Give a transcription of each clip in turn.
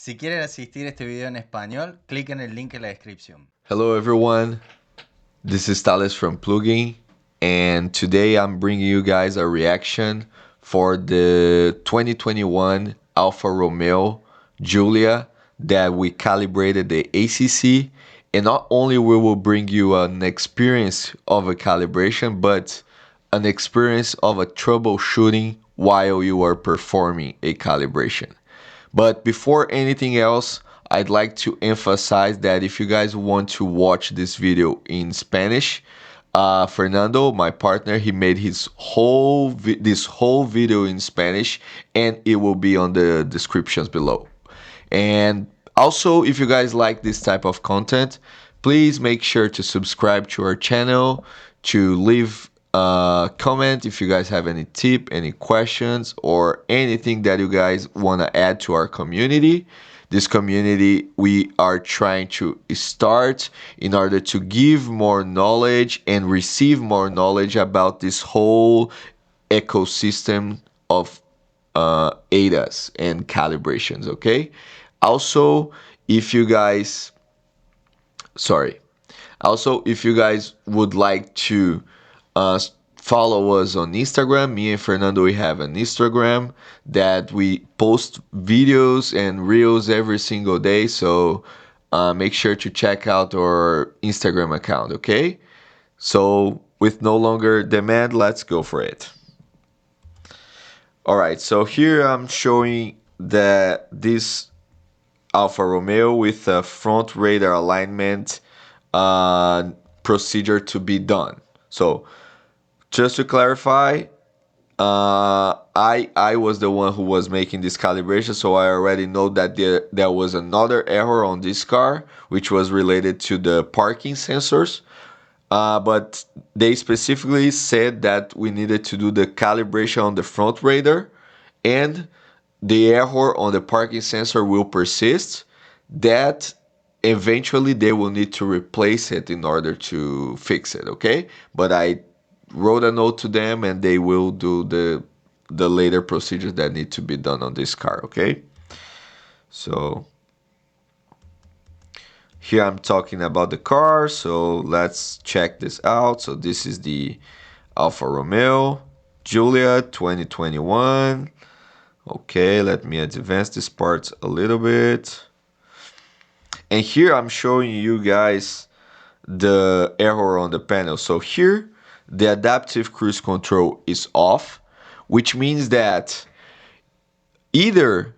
Si quieren asistir a este video en español, clic en el link en la descripción. Hello everyone, this is Thalles from Plugin, and today I'm bringing you guys a reaction for the 2021 Alfa Romeo Giulia that we calibrated the ACC, and not only we will bring you an experience of a calibration, but an experience of a troubleshooting while you are performing a calibration. But before anything else, I'd like to emphasize that if you guys want to watch this video in Spanish, Fernando, my partner, he made his this whole video in Spanish, and it will be on the descriptions below. And also, if you guys like this type of content, please make sure to subscribe to our channel, to leave a comment if you guys have any tip, any questions, or anything that you guys want to add to our community. This community we are trying to start in order to give more knowledge and receive more knowledge about this whole ecosystem of ADAS and calibrations, okay? Also, if you guys, sorry, also, if you guys would like to uh, follow us on Instagram, me and Fernando, we have an Instagram that we post videos and reels every single day. So make sure to check out our Instagram account, okay? So with no longer demand, let's go for it. All right, so here I'm showing that this Alfa Romeo with a front radar alignment procedure to be done. So just to clarify, I was the one who was making this calibration, so I already know that there was another error on this car, which was related to the parking sensors. But they specifically said that we needed to do the calibration on the front radar, and the error on the parking sensor will persist. That eventually they will need to replace it in order to fix it, okay? But I wrote a note to them and they will do the later procedures that need to be done on this car, okay? So here I'm talking about the car, so let's check this out. So this is the Alfa Romeo Giulia 2021. Okay, let me advance this part a little bit. And here I'm showing you guys the error on the panel. So here the adaptive cruise control is off, which means that either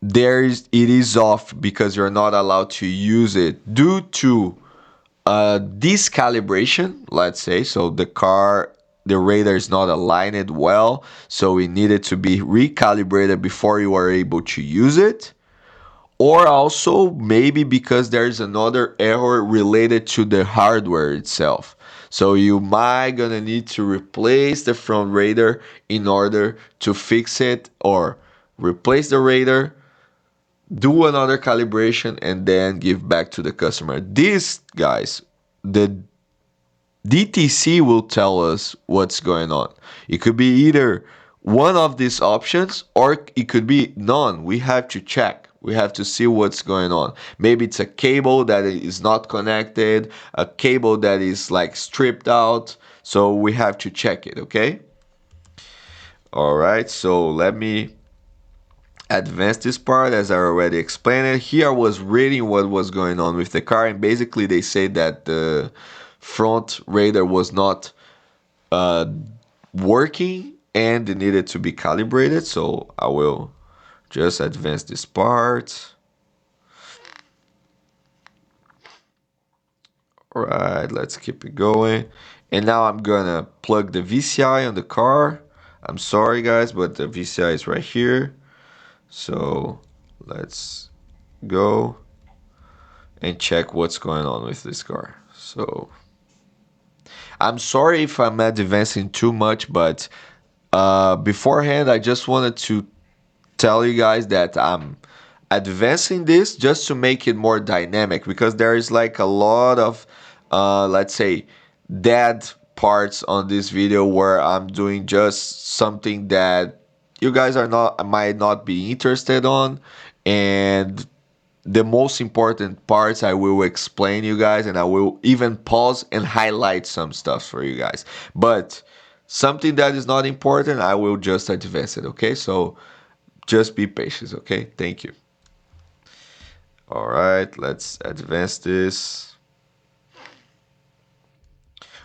it is off because you're not allowed to use it due to this calibration, let's say. So the radar is not aligned well, so it needed to be recalibrated before you are able to use it. Or also maybe because there's another error related to the hardware itself. So you might gonna need to replace the front radar in order to fix it, or replace the radar, do another calibration, and then give back to the customer. This, guys, the DTC will tell us what's going on. It could be either one of these options or it could be none. We have to check. We have to see what's going on. Maybe it's a cable that is not connected, a cable that is like stripped out. So we have to check it, okay? All right, so let me advance this part as I already explained it. Here I was reading what was going on with the car, and basically they say that the front radar was not working and it needed to be calibrated. So I will just advance this part. All right, let's keep it going. And now I'm gonna plug the VCI on the car. I'm sorry guys, but the VCI is right here. So let's go and check what's going on with this car. So I'm sorry if I'm advancing too much, but beforehand I just wanted to tell you guys that I'm advancing this just to make it more dynamic, because there is like a lot of let's say dead parts on this video where I'm doing just something that you guys might not be interested on, and the most important parts I will explain you guys, and I will even pause and highlight some stuff for you guys. But something that is not important, I will just advance it, okay? So just be patient, okay? Thank you. All right, let's advance this.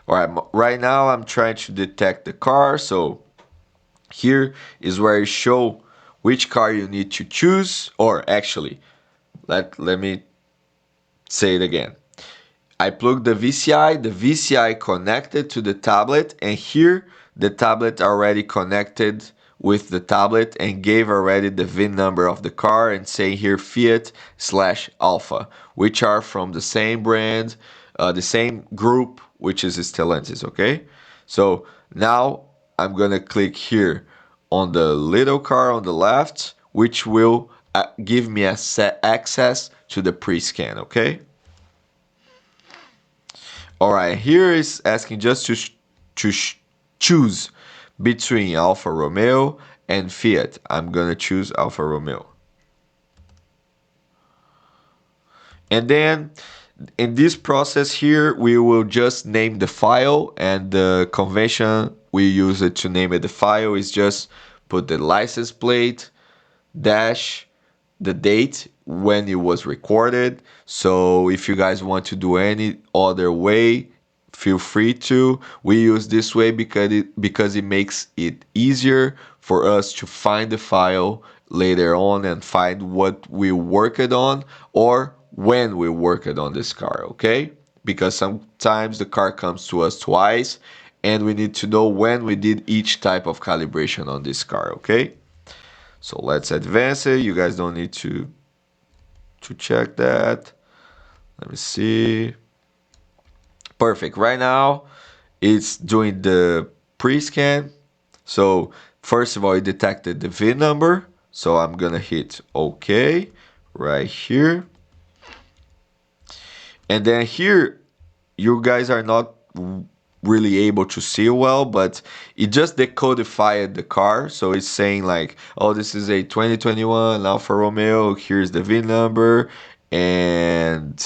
All right, right now I'm trying to detect the car. So here is where you show which car you need to choose, or actually, let me say it again. I plugged the VCI connected to the tablet, and here the tablet already connected with the tablet and gave already the VIN number of the car and say here Fiat/Alfa, which are from the same brand, the same group, which is Stellantis, okay? So now I'm gonna click here on the little car on the left, which will give me access to the pre-scan, okay? All right, here is asking just to choose between Alfa Romeo and Fiat. I'm gonna choose Alfa Romeo. And then in this process here, we will just name the file, and the convention we use it to name it the file is just put the license plate dash the date when it was recorded. So if you guys want to do any other way, feel free to. We use this way because it makes it easier for us to find the file later on and find what we worked on or when we worked on this car, okay? Because sometimes the car comes to us twice and we need to know when we did each type of calibration on this car, okay? So let's advance it. You guys don't need to check that. Let me see. Perfect. Right now, it's doing the pre-scan. So first of all, it detected the VIN number. So I'm gonna hit OK right here. And then here, you guys are not really able to see well, but it just decodified the car. So it's saying like, oh, this is a 2021 Alfa Romeo. Here's the VIN number and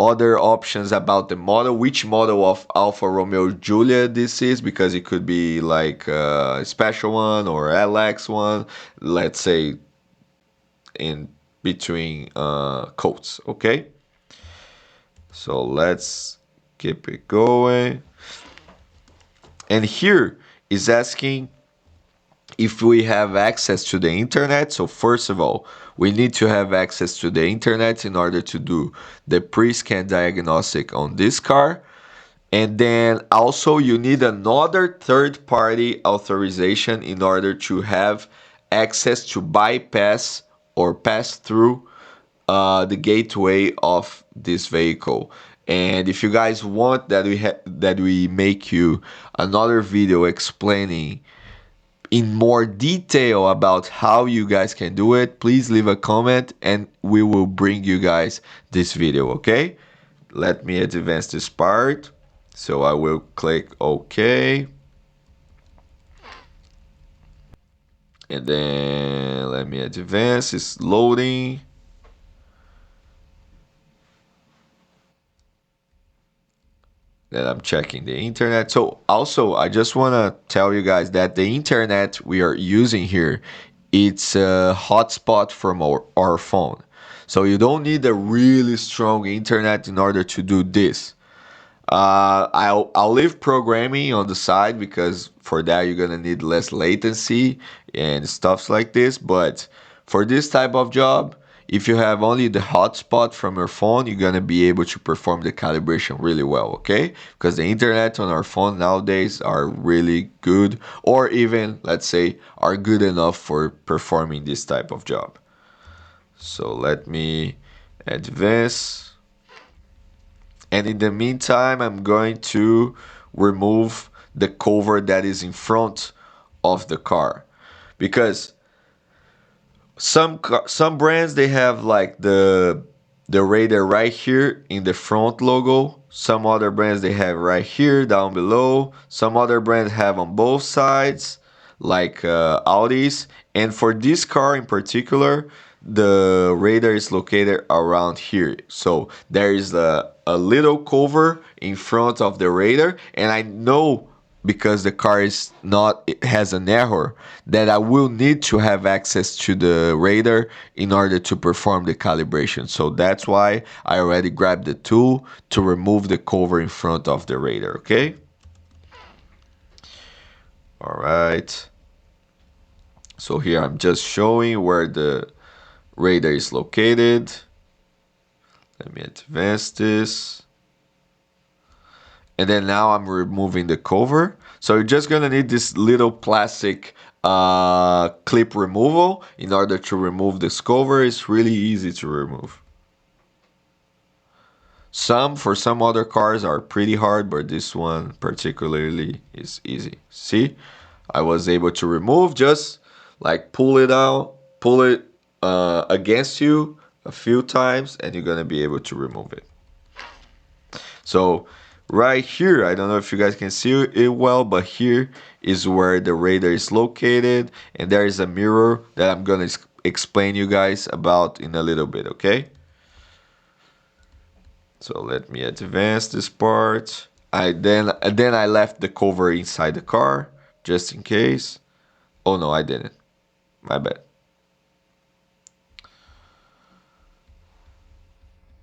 other options about the model, which model of Alfa Romeo Giulia this is, because it could be like a special one or LX one, let's say in between quotes, okay? So let's keep it going. And here is asking if we have access to the internet. So first of all, we need to have access to the internet in order to do the pre-scan diagnostic on this car. And then also you need another third-party authorization in order to have access to bypass or pass through the gateway of this vehicle. And if you guys want that we make you another video explaining in more detail about how you guys can do it, please leave a comment and we will bring you guys this video, okay? Let me advance this part. So I will click OK. And then let me advance, it's loading. Then I'm checking the internet. So also, I just want to tell you guys that the internet we are using here, it's a hotspot from our phone. So you don't need a really strong internet in order to do this. I'll leave programming on the side because for that you're gonna need less latency and stuff like this. But for this type of job, if you have only the hotspot from your phone, you're gonna be able to perform the calibration really well, okay? Because the internet on our phone nowadays are really good, or even let's say are good enough for performing this type of job. So let me advance. And in the meantime, I'm going to remove the cover that is in front of the car, because some brands they have like the radar right here in the front logo. Some other brands they have right here down below. Some other brands have on both sides, like Audi's. And for this car in particular, the radar is located around here. So there is a little cover in front of the radar, and I know because the car is not, it has an error, that I will need to have access to the radar in order to perform the calibration. So that's why I already grabbed the tool to remove the cover in front of the radar, okay? All right. So here I'm just showing where the radar is located. Let me advance this. And then now I'm removing the cover. So you're just gonna need this little plastic clip removal in order to remove this cover. It's really easy to remove. For some other cars are pretty hard, but this one particularly is easy. See, I was able to remove, just like pull it out, pull it against you a few times, and you're gonna be able to remove it. So right here, I don't know if you guys can see it well, but here is where the radar is located, and there is a mirror that I'm gonna explain you guys about in a little bit, okay? So let me advance this part. Then I left the cover inside the car just in case. Oh no, I didn't. My bad.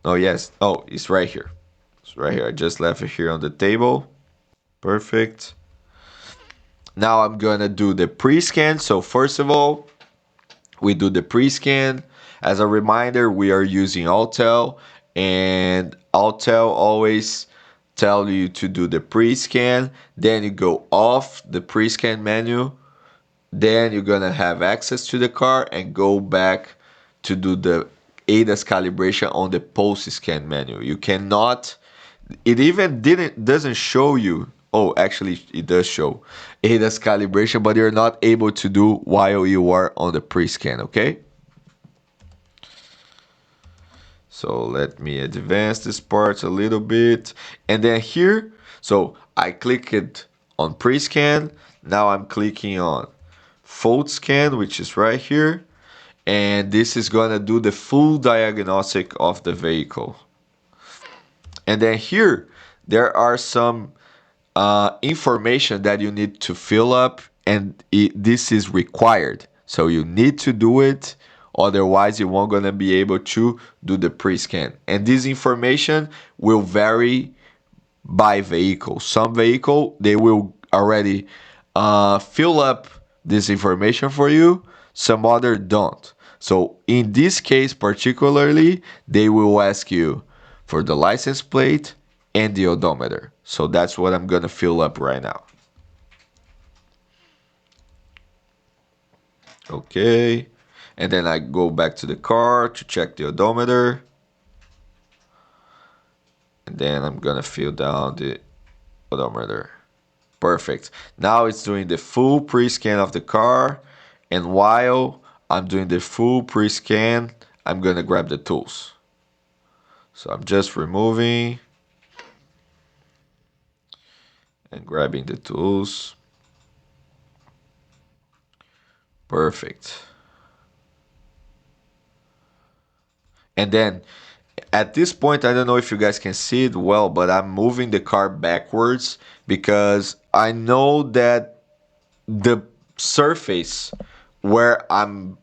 Oh yes. Oh, it's right here. It's right here. I just left it here on the table. Perfect. Now I'm gonna do the pre-scan. So first of all, we do the pre-scan. As a reminder, we are using Autel, and Autel always tell you to do the pre-scan. Then you go off the pre-scan menu. Then you're gonna have access to the car and go back to do the ADAS calibration on the post-scan menu. You cannot. It even doesn't show you. Oh, actually, it does show ADAS calibration, but you're not able to do while you are on the pre-scan. Okay. So let me advance this part a little bit, and then here, so I clicked on pre-scan. Now I'm clicking on fold scan, which is right here, and this is gonna do the full diagnostic of the vehicle. And then here there are some information that you need to fill up, and this is required, so you need to do it, otherwise you won't gonna be able to do the pre-scan. And this information will vary by vehicle. Some vehicle, they will already fill up this information for you, some other don't. So in this case particularly, they will ask you for the license plate and the odometer. So that's what I'm gonna fill up right now. Okay, and then I go back to the car to check the odometer, and then I'm gonna fill down the odometer. Perfect. Now it's doing the full pre-scan of the car, and while I'm doing the full pre-scan, I'm gonna grab the tools. So I'm just removing and grabbing the tools. Perfect. And then at this point, I don't know if you guys can see it well, but I'm moving the car backwards because I know that the surface where I'm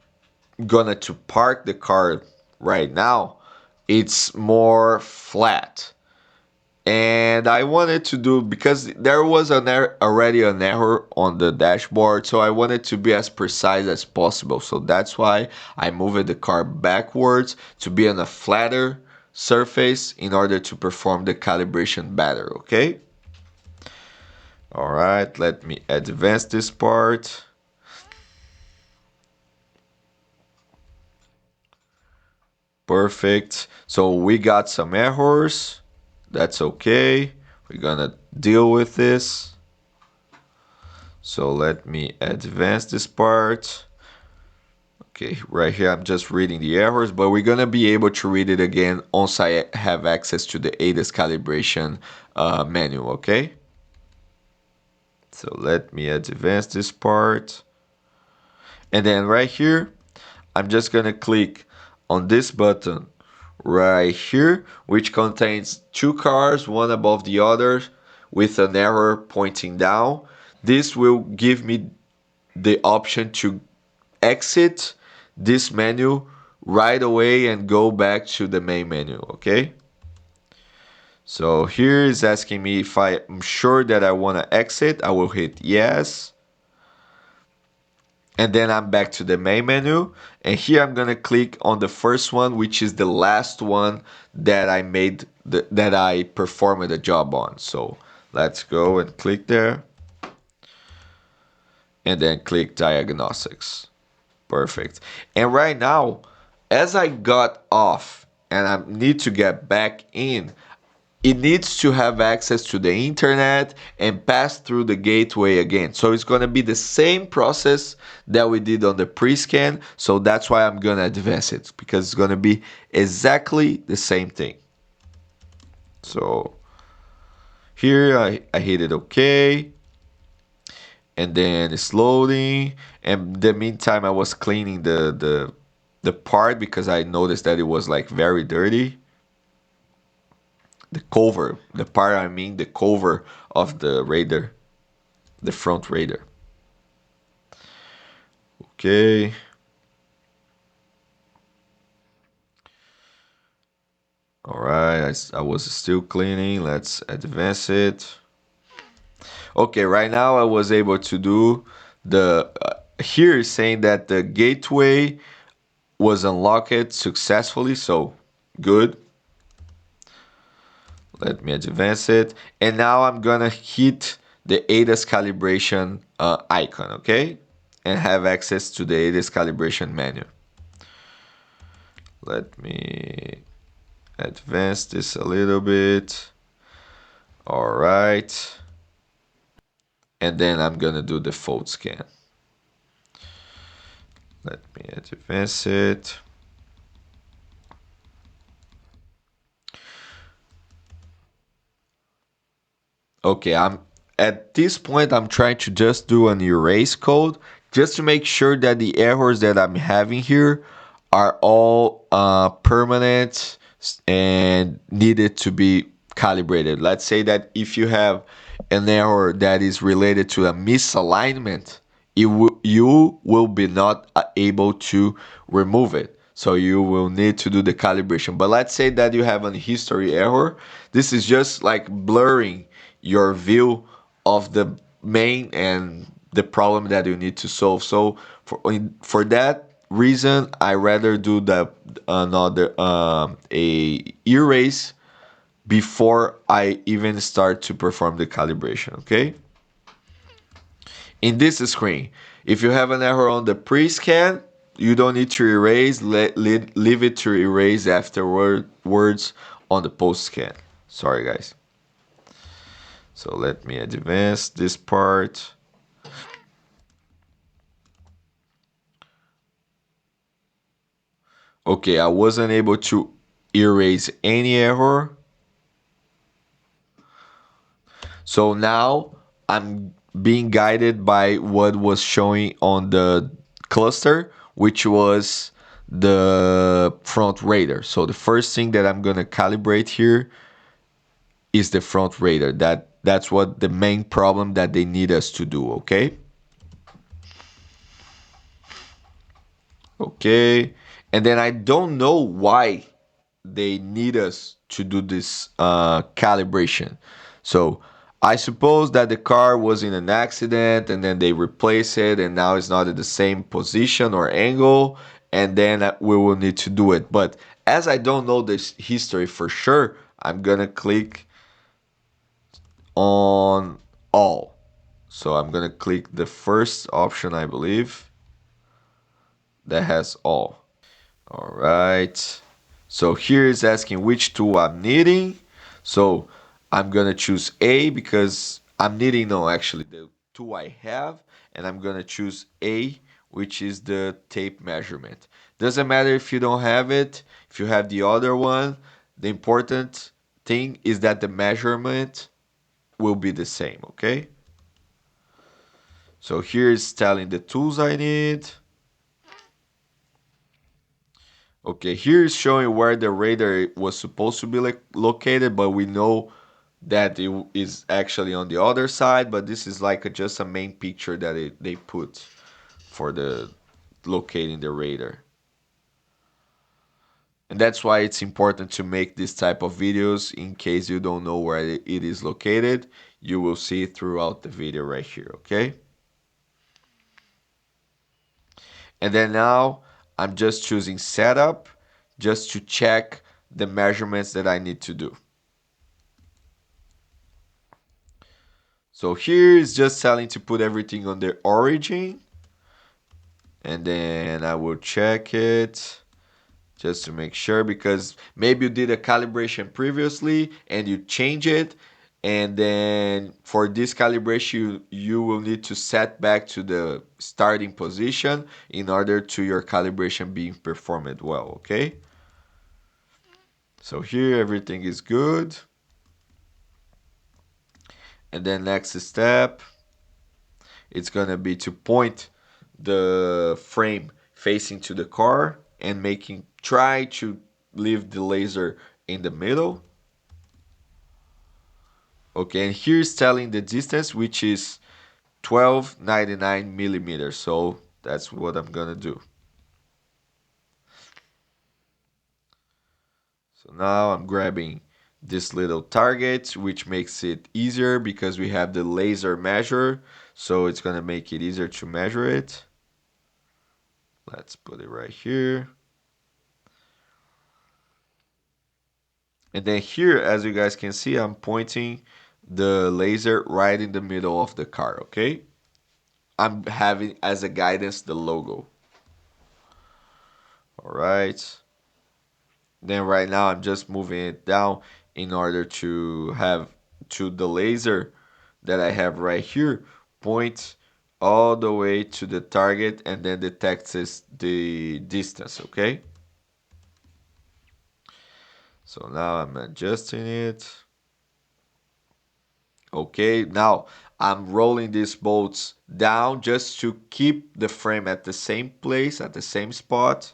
gonna to park the car right now, it's more flat. And I wanted to do, because there was already an error on the dashboard, so I wanted to be as precise as possible. So that's why I moved the car backwards to be on a flatter surface in order to perform the calibration better, okay? All right, let me advance this part. Perfect. So we got some errors. That's okay. We're gonna deal with this. So let me advance this part. Okay, right here I'm just reading the errors, but we're gonna be able to read it again once I have access to the ADAS calibration menu, okay? So let me advance this part. And then right here, I'm just gonna click on this button right here, which contains two cars, one above the other, with an arrow pointing down. This will give me the option to exit this menu right away and go back to the main menu, okay? So here is asking me if I'm sure that I want to exit. I will hit yes. And then I'm back to the main menu. And here I'm gonna click on the first one, which is the last one that I made, that I performed the job on. So let's go and click there. And then click diagnostics. Perfect. And right now, as I got off and I need to get back in, it needs to have access to the internet and pass through the gateway again. So it's going to be the same process that we did on the pre-scan. So that's why I'm going to advance it, because it's going to be exactly the same thing. So here I hit it OK. And then it's loading. And in the meantime, I was cleaning the part because I noticed that it was like very dirty. The cover, the part, I mean the cover of the radar, the front radar. Okay. All right, I was still cleaning. Let's advance it. Okay, right now I was able to do the, here is saying that the gateway was unlocked successfully, so good. Let me advance it. And now I'm gonna hit the ADAS calibration icon, okay? And have access to the ADAS calibration menu. Let me advance this a little bit. All right. And then I'm gonna do the fold scan. Let me advance it. Okay, I'm at this point I'm trying to just do an erase code just to make sure that the errors that I'm having here are all permanent and needed to be calibrated. Let's say that if you have an error that is related to a misalignment, you will be not able to remove it. So you will need to do the calibration. But let's say that you have an history error. This is just like blurring your view of the main and the problem that you need to solve. So for that reason, I rather do the another a erase before I even start to perform the calibration. Okay. In this screen, if you have an error on the pre-scan, you don't need to erase. Leave it to erase afterwards on the post-scan. Sorry, guys. So let me advance this part. Okay, I wasn't able to erase any error. So now I'm being guided by what was showing on the cluster, which was the front radar. So the first thing that I'm gonna calibrate here is the front radar. That's what the main problem that they need us to do, okay? Okay. And then I don't know why they need us to do this calibration. So I suppose that the car was in an accident and then they replace it and now it's not at the same position or angle, and then we will need to do it. But as I don't know this history for sure, I'm gonna click on all. So I'm gonna click the first option, I believe, that has all. All right. So here is asking which tool I'm needing. So I'm gonna choose A because I'm needing, no, actually the tool I have, and I'm gonna choose A, which is the tape measurement. Doesn't matter if you don't have it, if you have the other one, the important thing is that the measurement will be the same, okay? So here is telling the tools I need. Okay, here is showing where the radar was supposed to be located, but we know that it is actually on the other side, but this is like just a main picture that they put for the locating the radar. And that's why it's important to make this type of videos in case you don't know where it is located. You will see it throughout the video right here, okay? And then now I'm just choosing setup just to check the measurements that I need to do. So here is just telling to put everything on the origin, and then I will check it just to make sure, because maybe you did a calibration previously and you change it, and then for this calibration you will need to set back to the starting position in order to your calibration being performed well, okay? So here everything is good. And then next step, it's gonna be to point the frame facing to the car and try to leave the laser in the middle. Okay, and here's telling the distance, which is 1299 millimeters. So that's what I'm gonna do. So now I'm grabbing this little target, which makes it easier because we have the laser measure. So it's gonna make it easier to measure it. Let's put it right here. And then here, as you guys can see, I'm pointing the laser right in the middle of the car, okay? I'm having as a guidance the logo. All right. Then right now I'm just moving it down in order to have to the laser that I have right here point all the way to the target and then detects the distance, okay? So now I'm adjusting it. Okay, now I'm rolling these bolts down just to keep the frame at the same place, at the same spot.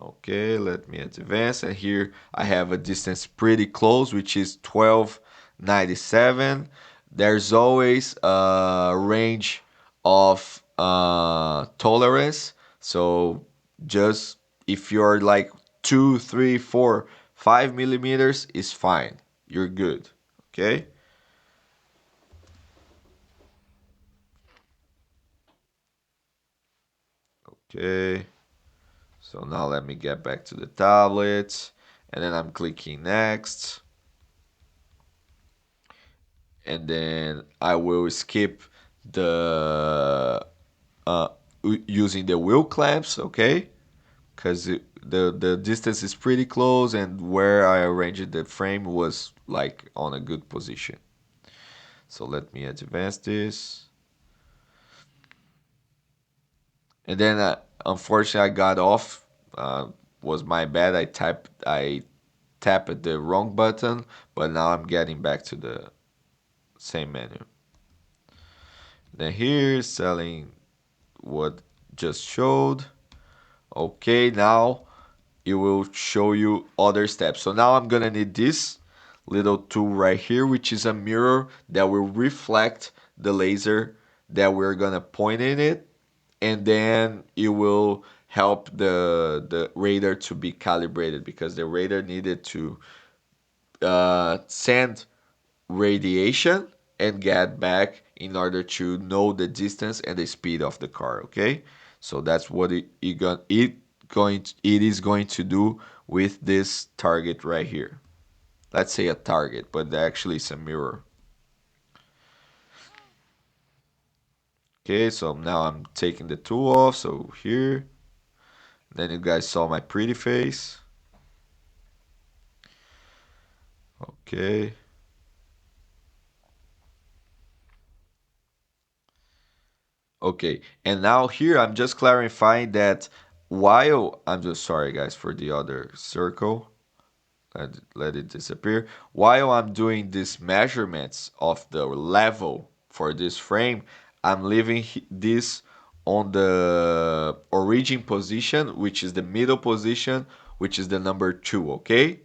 Okay, let me advance, and here I have a distance pretty close, which is 1297. There's always a range of tolerance, so just if you're like 2, 3, 4, 5 millimeters is fine. You're good. Okay. Okay. So now let me get back to the tablet, and then I'm clicking next, and then I will skip the using the wheel clamps, okay? Because the distance is pretty close, and where I arranged the frame was like on a good position. So let me advance this, and then unfortunately I got off. Was my bad. I tapped the wrong button, but now I'm getting back to the same menu. Then here, selling what just showed. Okay, now it will show you other steps. So now I'm gonna need this little tool right here, which is a mirror that will reflect the laser that we're gonna point in it, and then it will help the radar to be calibrated, because the radar needed to send radiation and get back in order to know the distance and the speed of the car. Okay, so that's what it is going to do with this target right here. Let's say a target, but actually it's a mirror. Okay, so now I'm taking the tool off. So here, then you guys saw my pretty face. Okay. Okay, and now here I'm just clarifying that while I'm just sorry guys for the other circle, let it disappear. While I'm doing these measurements of the level for this frame, I'm leaving this on the origin position, which is the middle position, which is the number 2, okay?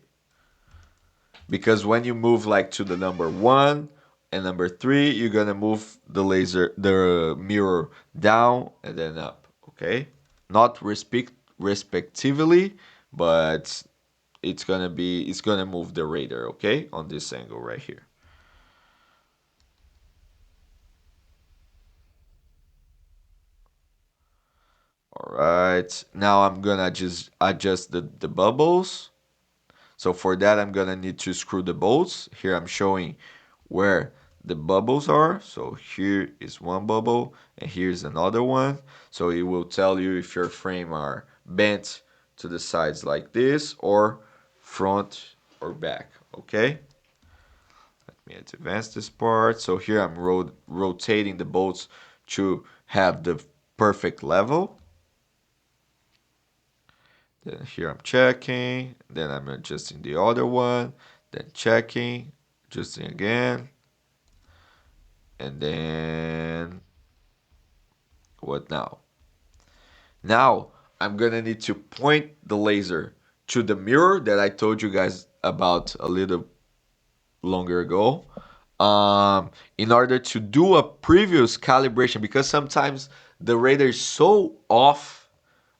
Because when you move like to the number 1 and number 3, you're gonna move the mirror down and then up, okay? Not respectively, but it's gonna move the radar, okay, on this angle right here. All right, now I'm gonna just adjust the bubbles. So for that, I'm gonna need to screw the bolts. Here I'm showing where the bubbles are. So here is one bubble and here's another one. So it will tell you if your frame are bent to the sides like this or front or back, okay? Let me advance this part. So here I'm rotating the bolts to have the perfect level. Then here I'm checking, then I'm adjusting the other one, then checking, adjusting again, and then what now? Now I'm gonna need to point the laser to the mirror that I told you guys about a little longer ago, in order to do a previous calibration, because sometimes the radar is so off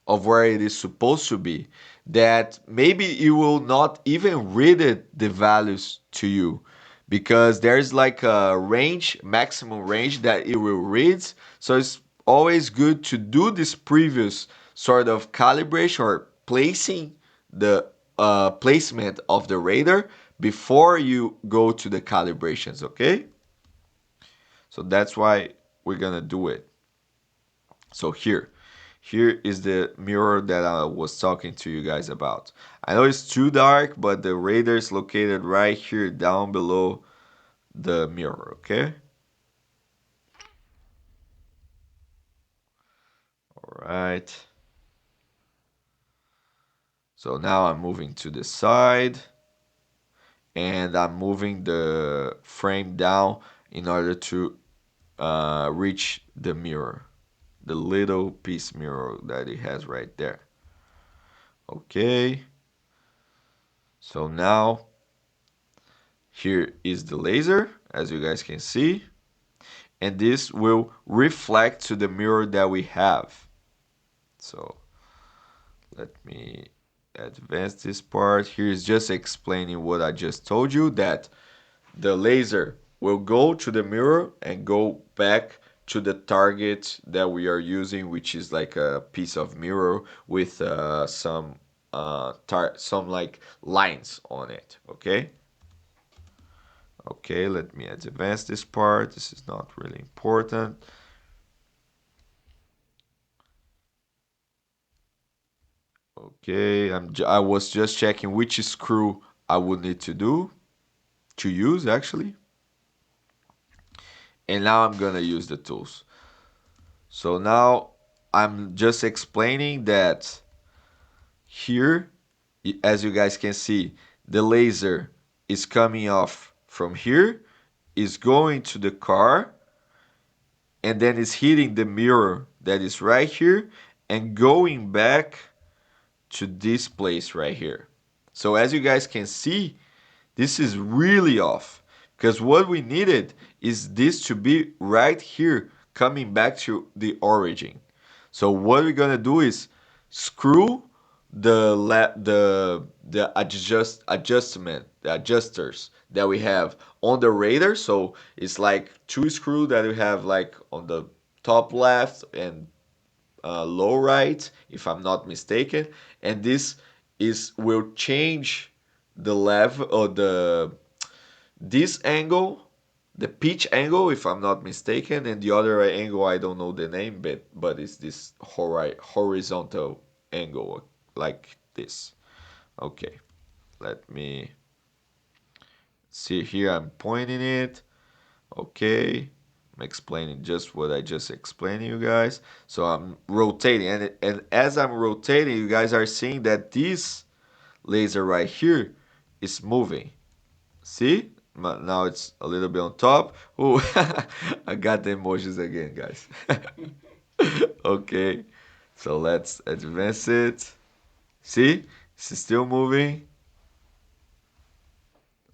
of where it is supposed to be that maybe it will not even read the values to you, because there's like a range, maximum range that it will read. So it's always good to do this previous sort of calibration or placing the placement of the radar before you go to the calibrations, okay? So that's why we're gonna do it. So here is the mirror that I was talking to you guys about. I know it's too dark, but the radar is located right here down below the mirror, okay? All right. So now I'm moving to the side and I'm moving the frame down in order to reach the mirror, the little piece mirror that it has right there. Okay. So now here is the laser, as you guys can see, and this will reflect to the mirror that we have. So let me advance this part. Here is just explaining what I just told you, that the laser will go to the mirror and go back to the target that we are using, which is like a piece of mirror with some like lines on it. Okay. Okay, let me advance this part. This is not really important. Okay, I was just checking which screw I would need to use actually. And now I'm gonna use the tools. So now I'm just explaining that here, as you guys can see, the laser is coming off from here, is going to the car, and then is hitting the mirror that is right here and going back to this place right here. So as you guys can see, this is really off, because what we needed is this to be right here coming back to the origin. So what we're gonna do is screw the adjusters that we have on the radar. So it's like two screws that we have like on the top left and low right, if I'm not mistaken, and this is will change the level or the this angle, the pitch angle, if I'm not mistaken, and the other angle I don't know the name, but it's this horizontal angle like this. Okay, let me see here. I'm pointing it. Okay, I'm explaining just what I just explained to you guys. So I'm rotating, and as I'm rotating, you guys are seeing that this laser right here is moving. See? Now it's a little bit on top. Oh, I got the emojis again, guys. Okay, so let's advance it. See, it's still moving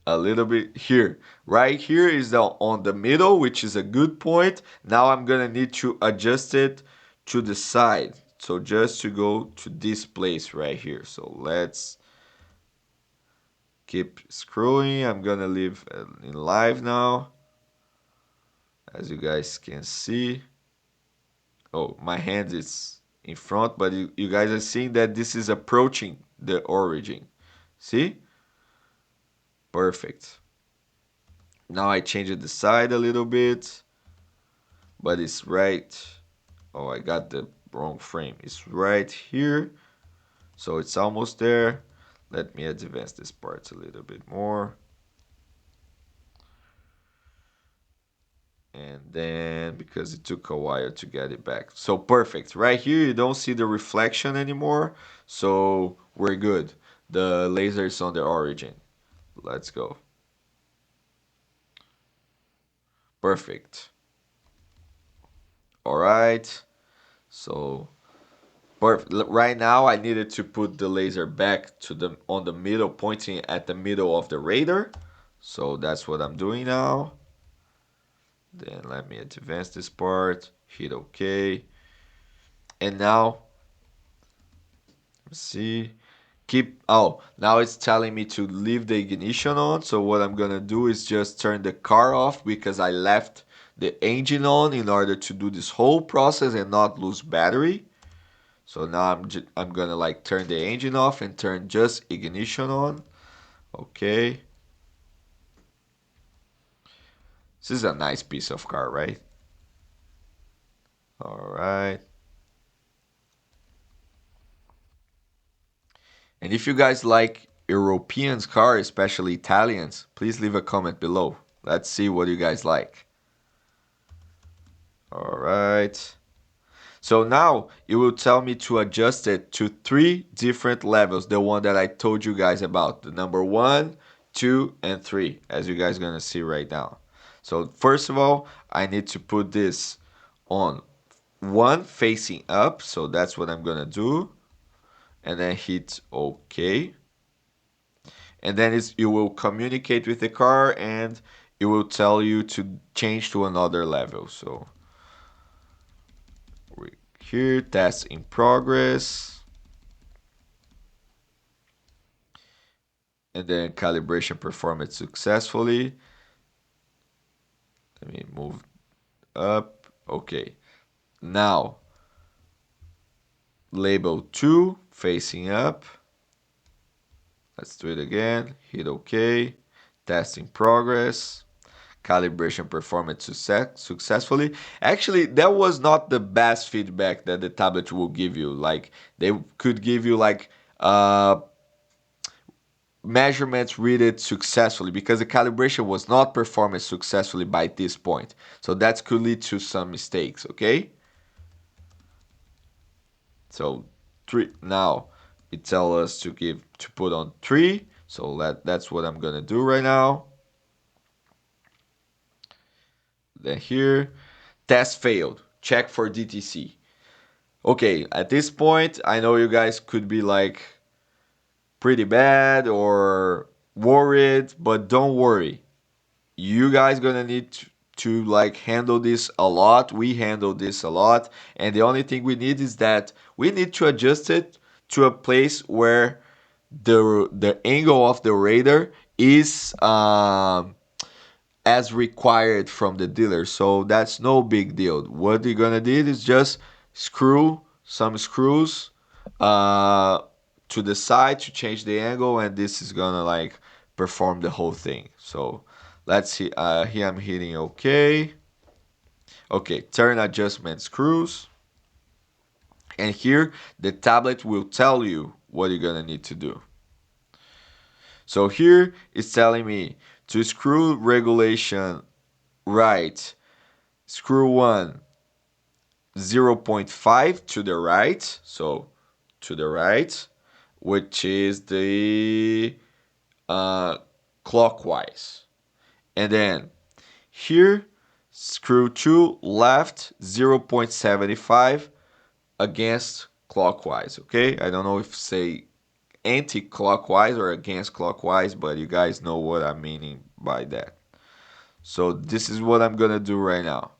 a little bit here. Right here is on the middle, which is a good point. Now I'm gonna need to adjust it to the side. So just to go to this place right here. So let's keep scrolling. I'm gonna leave in live now, as you guys can see. Oh, my hand is in front, but you guys are seeing that this is approaching the origin. See? Perfect. Now I changed the side a little bit, but it's right. Oh, I got the wrong frame. It's right here. So it's almost there. Let me advance this part a little bit more. And then, because it took a while to get it back. So perfect. Right here, you don't see the reflection anymore. So we're good. The laser is on the origin. Let's go. Perfect. All right. So perfect. Right now, I needed to put the laser back to the on the middle, pointing at the middle of the radar. So that's what I'm doing now. Then let me advance this part. Hit OK. And now, let's see. Now it's telling me to leave the ignition on. So what I'm gonna do is just turn the car off because I left the engine on in order to do this whole process and not lose battery. So now I'm gonna like turn the engine off and turn just ignition on. Okay. This is a nice piece of car, right? All right. And if you guys like Europeans car, especially Italians, please leave a comment below. Let's see what you guys like. All right. So now it will tell me to adjust it to 3 different levels. The one that I told you guys about. The number 1, 2, and 3. As you guys gonna see right now. So first of all, I need to put this on 1 facing up. So that's what I'm gonna do. And then hit OK. And then it will communicate with the car and it will tell you to change to another level. So here, test in progress. And then calibration performed successfully. Let me move up. Okay. Now, label 2 facing up. Let's do it again. Hit OK. Test in progress. Calibration performed successfully. Actually, that was not the best feedback that the tablet will give you. Like, they could give you like measurements read it successfully because the calibration was not performed successfully by this point. So that could lead to some mistakes, okay? So now it tells us to put on 3. So that's what I'm gonna do right now. Then here, test failed. Check for DTC. Okay, at this point, I know you guys could be like pretty bad or worried, but don't worry. You guys gonna need to like handle this a lot. We handle this a lot, and the only thing we need is that we need to adjust it to a place where the angle of the radar is as required from the dealer. So that's no big deal. What you're gonna do is just screw some screws uh, to the side to change the angle, and this is gonna like perform the whole thing. So let's see. Here I'm hitting OK. Okay, turn adjustment screws. And here the tablet will tell you what you're gonna need to do. So here it's telling me to screw regulation right, screw 1 0.5 to the right, so to the right, which is the clockwise. And then here, screw 2 left 0.75 against clockwise, okay? I don't know if say anti-clockwise or against clockwise, but you guys know what I'm meaning by that. So this is what I'm gonna do right now.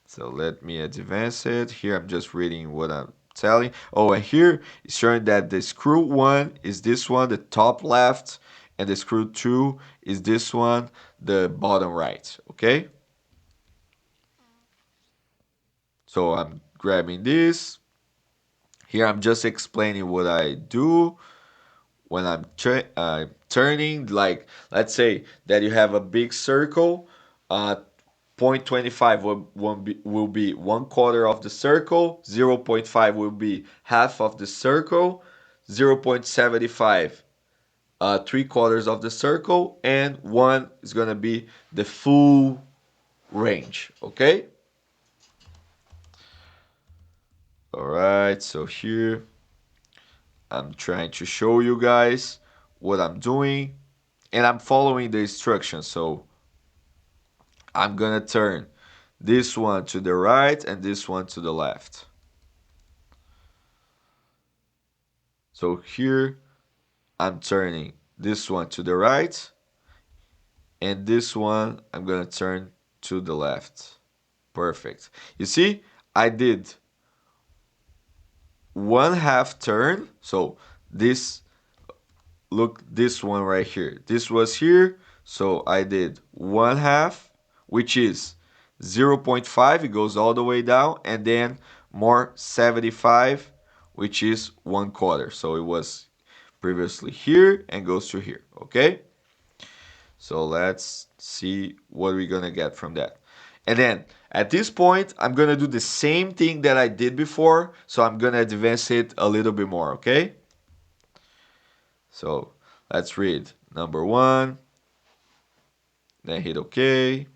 So let me advance it. Here I'm just reading what I'm telling. Oh, and here it's showing that the screw 1 is this one, the top left, and the screw 2 is this one, the bottom right, okay? So I'm grabbing this. Here I'm just explaining what I do when I'm turning. Like, let's say that you have a big circle. 0.25 will be 1/4 of the circle, 0.5 will be half of the circle, 0.75 3/4 of the circle, and 1 is gonna be the full range, okay? All right, so here I'm trying to show you guys what I'm doing, and I'm following the instructions. So I'm gonna turn this one to the right and this one to the left. So here I'm turning this one to the right, and this one I'm gonna turn to the left. Perfect. You see, I did 1/2 turn. So this, look, this one right here. This was here, so I did 1/2, which is 0.5. It goes all the way down, and then more 75, which is 1/4. So it was previously here and goes to here, okay? So let's see what we're gonna get from that. And then at this point, I'm gonna do the same thing that I did before, so I'm gonna advance it a little bit more, okay? So let's read number 1, then hit OK.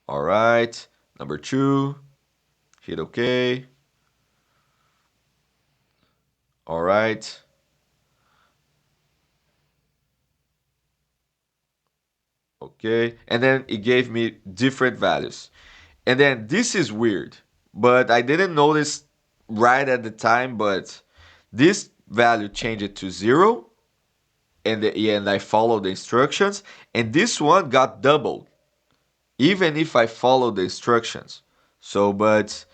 All right, number 2, hit OK. All right. Okay, and then it gave me different values. And then this is weird, but I didn't notice right at the time, but this value changed to 0, and I followed the instructions, and this one got doubled, even if I followed the instructions. So, but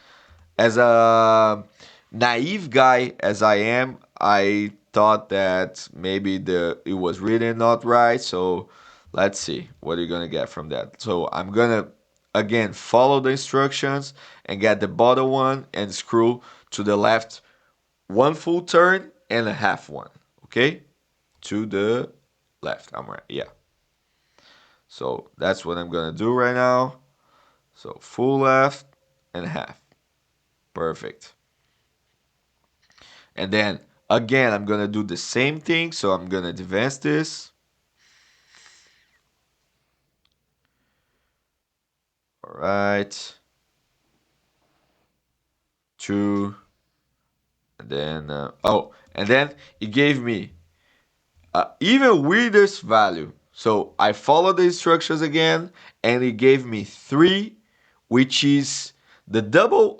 as a naive guy as I am, I thought that maybe it was written not right. So let's see what you're gonna get from that. So I'm gonna again follow the instructions and get the bottom one and screw to the left 1 full turn and a half one. Okay, to the left. I'm right. Yeah. So that's what I'm gonna do right now. So full left and half. Perfect. And then again, I'm gonna do the same thing. So I'm gonna advance this. All right. 2. And then, and then it gave me even weirdest value. So I followed the instructions again, and it gave me 3, which is the double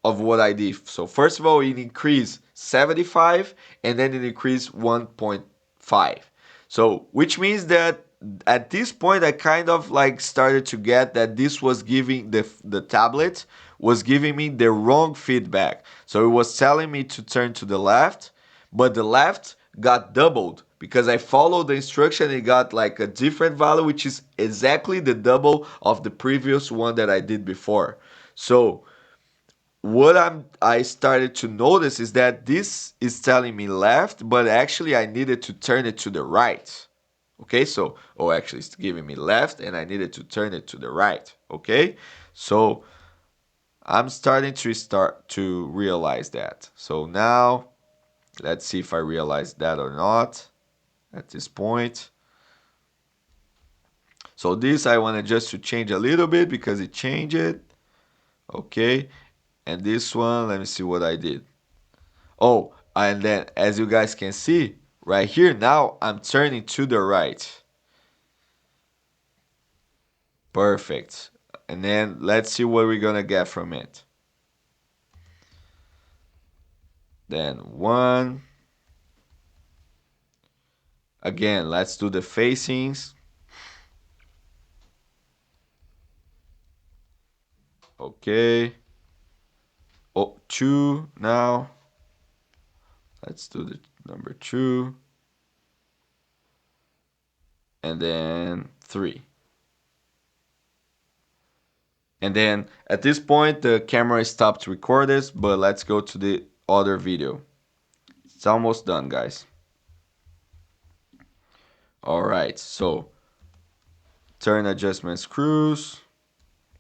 of what I did. So first of all, it increased 75, and then it increased 1.5. So which means that at this point I kind of like started to get that this was giving the tablet was giving me the wrong feedback. So it was telling me to turn to the left, but the left got doubled because I followed the instruction. It got like a different value, which is exactly the double of the previous one that I did before. So what I started to notice is that this is telling me left, but actually I needed to turn it to the right. Okay, so actually it's giving me left, and I needed to turn it to the right. Okay, so I'm starting to realize that. So now let's see if I realize that or not at this point. So this I want to just to change a little bit because it changed it. Okay, and this one, let me see what I did. Oh, and then as you guys can see right here, now I'm turning to the right. Perfect. And then let's see what we're gonna get from it. then 1. Again, let's do the facings. Okay. Oh, 2 now. Let's do the number 2. And then 3. And then at this point, the camera stopped recording, but let's go to the other video. It's almost done, guys. All right, so turn adjustment screws.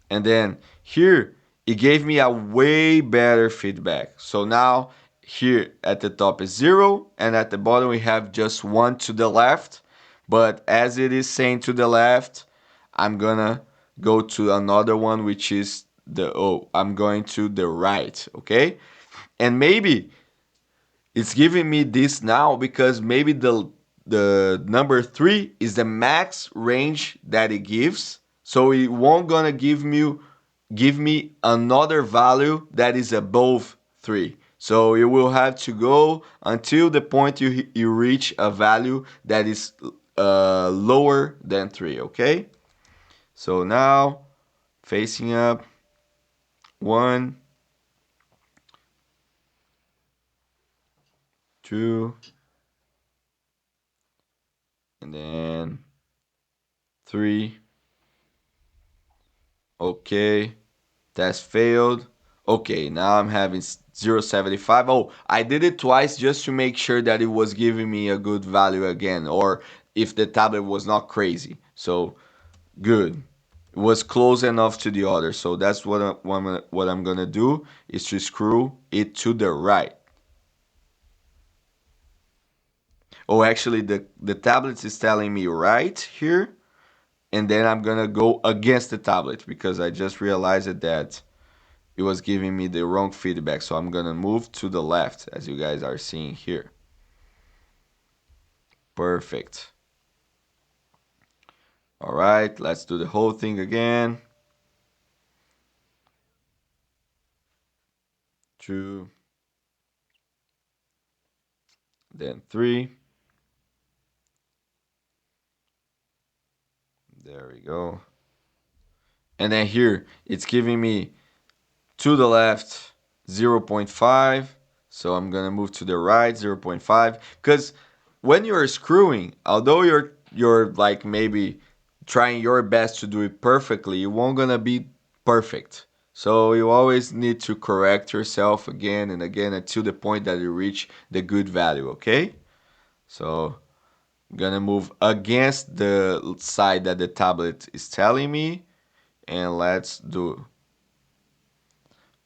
And then here, it gave me a way better feedback. So now here at the top is 0, and at the bottom we have just 1 to the left. But as it is saying to the left, I'm gonna go to another one, which is I'm going to the right, okay? And maybe it's giving me this now because maybe the number 3 is the max range that it gives. So it won't gonna give me another value that is above 3. So you will have to go until the point you reach a value that is lower than 3, okay? So now, facing up, 1, 2, and then 3. Okay, test failed. Okay, now I'm having 0.75. Oh, I did it twice just to make sure that it was giving me a good value again, or if the tablet was not crazy. So, good. It was close enough to the other. So that's what I'm gonna do is to screw it to the right. Oh, actually, the tablet is telling me right here, and then I'm gonna go against the tablet because I just realized that it was giving me the wrong feedback. So I'm gonna move to the left, as you guys are seeing here. Perfect. All right, let's do the whole thing again. 2, then 3. There we go. And then here, it's giving me to the left 0.5. So I'm gonna move to the right 0.5. Because when you're screwing, although you're like maybe trying your best to do it perfectly, it won't gonna be perfect. So you always need to correct yourself again and again until the point that you reach the good value, okay? So I'm gonna move against the side that the tablet is telling me, and let's do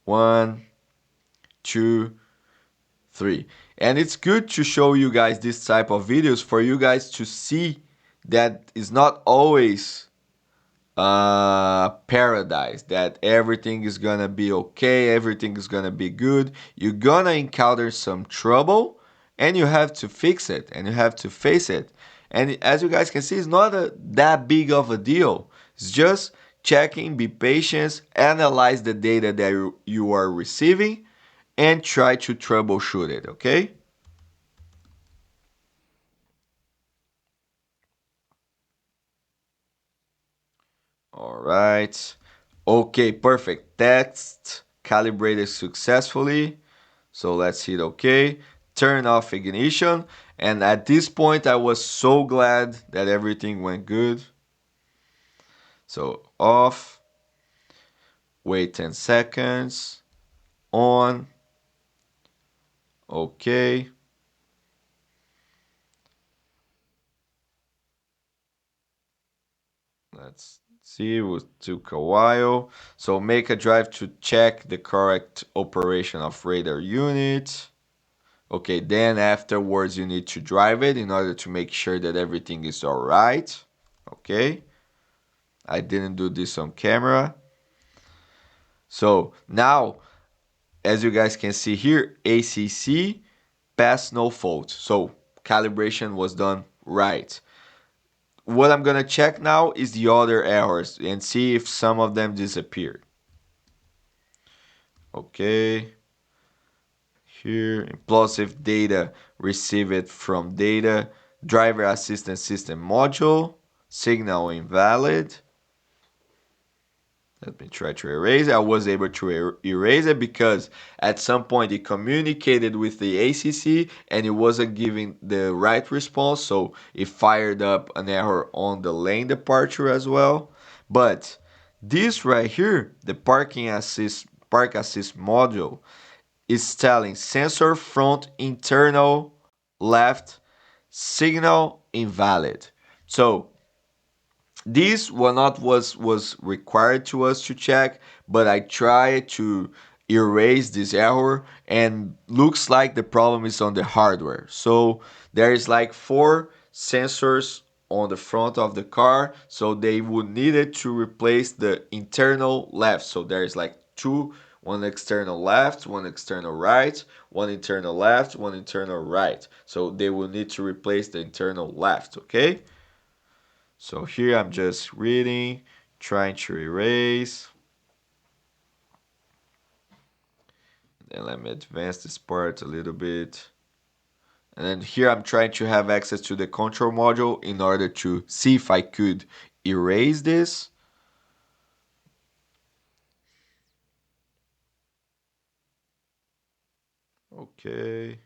1, 2, 3. And it's good to show you guys this type of videos for you guys to see that it's not always paradise, that everything is gonna be okay, everything is gonna be good. You're gonna encounter some trouble and you have to fix it and you have to face it. And as you guys can see, it's not that big of a deal. It's just checking, be patient, analyze the data that you are receiving, and try to troubleshoot it, okay? All right. Okay, perfect. Test calibrated successfully. So let's hit OK. Turn off ignition. And at this point, I was so glad that everything went good. So off. Wait 10 seconds. On. OK. Let's see, it took a while. So make a drive to check the correct operation of radar unit. Okay, then afterwards you need to drive it in order to make sure that everything is all right. Okay, I didn't do this on camera. So now, as you guys can see here, ACC pass no fault. So calibration was done right. What I'm gonna check now is the other errors and see if some of them disappeared. Okay, here, implosive data received from data, driver assistance system module, signal invalid. Let me try to erase it. I was able to erase it because at some point it communicated with the ACC and it wasn't giving the right response, so it fired up an error on the lane departure as well. But this right here, the park assist module, is telling sensor front internal left signal invalid. So this one not was required to us to check, but I tried to erase this error and looks like the problem is on the hardware. So there is like 4 sensors on the front of the car, so they would need it to replace the internal left. So there is like 2, one external left, one external right, one internal left, one internal right. So they will need to replace the internal left, okay? So here I'm just reading, trying to erase. Then let me advance this part a little bit. And then here I'm trying to have access to the control module in order to see if I could erase this. Okay.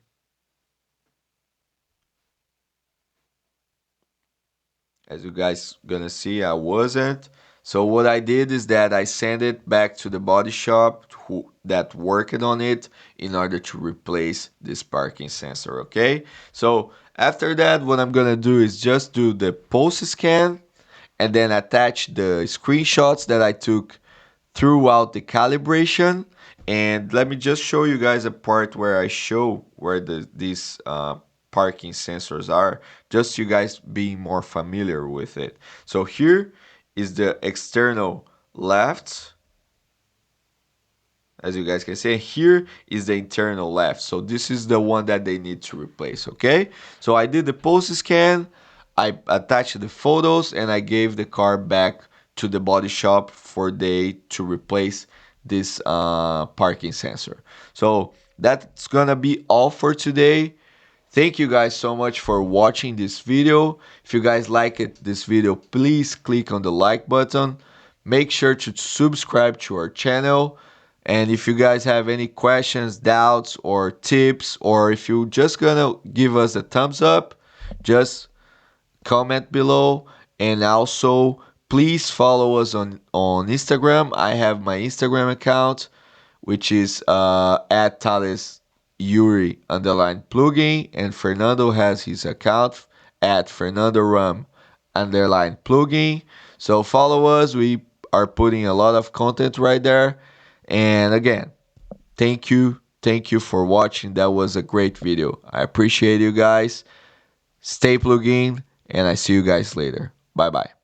As you guys gonna see, I wasn't. So what I did is that I sent it back to the body shop that worked on it in order to replace this parking sensor, okay? So after that, what I'm gonna do is just do the pulse scan and then attach the screenshots that I took throughout the calibration. And let me just show you guys a part where I show where these parking sensors are, just so you guys being more familiar with it. So here is the external left, as you guys can see. Here is the internal left, so this is the one that they need to replace, okay? So I did the pulse scan, I attached the photos, and I gave the car back to the body shop for they to replace this parking sensor. So that's gonna be all for today. Thank you guys so much for watching this video. If you guys like this video, please click on the like button. Make sure to subscribe to our channel. And if you guys have any questions, doubts, or tips, or if you're just gonna give us a thumbs up, just comment below. And also, please follow us on Instagram. I have my Instagram account, which is at Thalles Yuri _plugin, and Fernando has his account at Fernando Ramb _plugin. So follow us. We are putting a lot of content right there. And again, thank you for watching. That was a great video. I appreciate you guys. Stay plugged in, and I see you guys later. Bye bye.